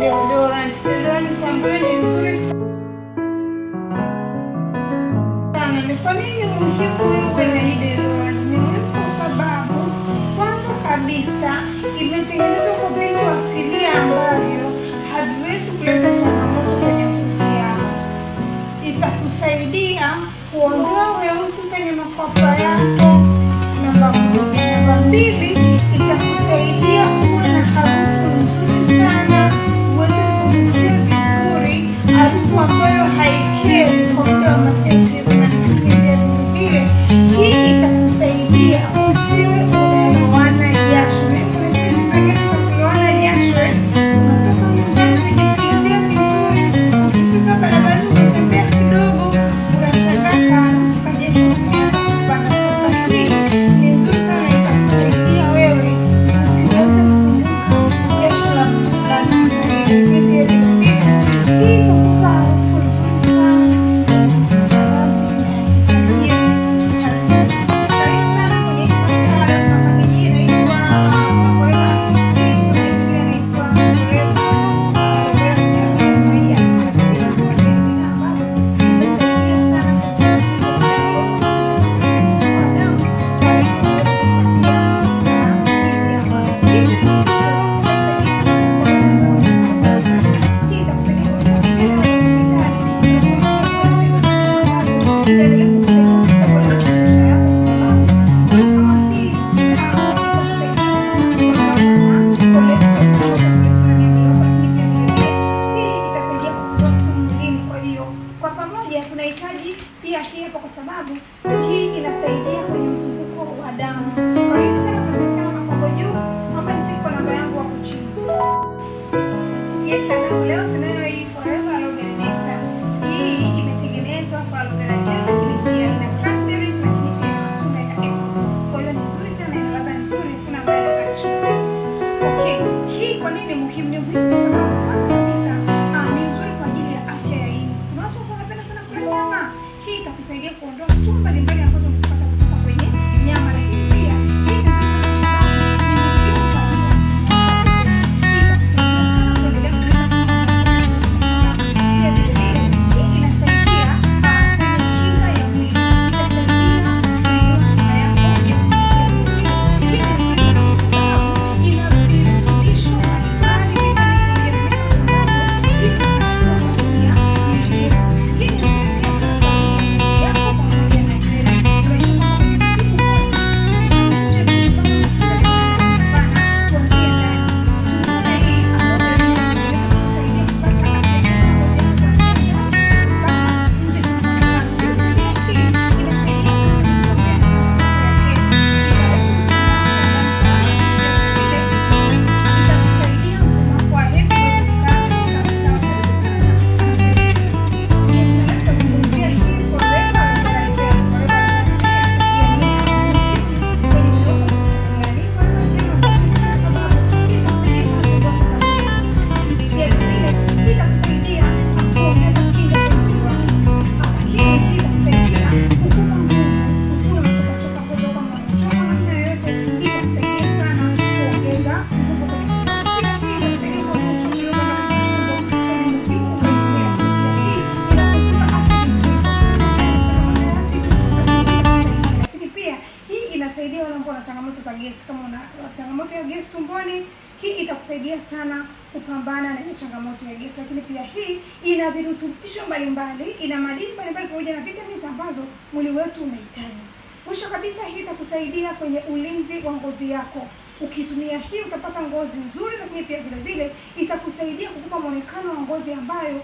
deodorant. Deodorant ambayo ni nzuri sana. Ni kwa nini muhimu uwe na hii deodorant? Ni muhimu kwa sababu kwanza kabisa imetengenezwa kwa vitu asilia ambavyo haviwezi kuleta changamoto kwenye ngozi yako. Itakusaidia kuondoa weusi kwenye makwapa yako. Namba 2, itakusaidia kuwa na harufu nzuri sana, uweze kunukia vizuri, harufu ambayo haikeri kwa muda wa masaa 24 vile. Hii itakusaidia usiwe unalowana jasho. Unatoka nyumbani unajipulizia vizuri, ukifika barabarani unatembea kidogo unashangaa harufu ya jasho imeanza kupanda. Sasa hii ni nzuri sana, itakusaidia wewe usiweze kunuka jasho la mwili. Hii itakupa harufu nzuri sana. Tunahitaji pia hii hapa kwa sababu hii inasaidia kwenye mzunguko wa damu. Karibu sana tunapatikana Makongo juu. Naomba nicheki kwa namba yangu hapo chini. Yes, leo tunayo hii Forever Aloe Vera Nectar. Hii imetengenezwa kwa aloe vera gel, lakini pia ina cranberries, lakini pia matunda ya apples. Kwa hiyo ni nzuri sana, ina ladha nzuri, kuna mbaya za kushinda. Okay, hii kwa nini muhimu? Ni muhimu kwa sababu kwanza kabisa ni nzuri kwa ajili ya afya ya ini. Kuna watu wanapenda sana kula nyama. Hii itakusaidia kuondoa sumu mbalimbali ambazo unazipata kutoka kwenye nyama, lakini pia hii inasaidia wale ambao wana changamoto za gesi. Kama una changamoto ya gesi tumboni, hii itakusaidia sana kupambana na hiyo changamoto ya gesi. Lakini pia hii ina virutubisho mbalimbali, ina madini mbalimbali pamoja na vitamini ambazo mwili wetu unahitaji. Mwisho kabisa, hii itakusaidia kwenye ulinzi wa ngozi yako. Ukitumia hii utapata ngozi nzuri, lakini pia vile vile itakusaidia kukupa muonekano wa ngozi ambayo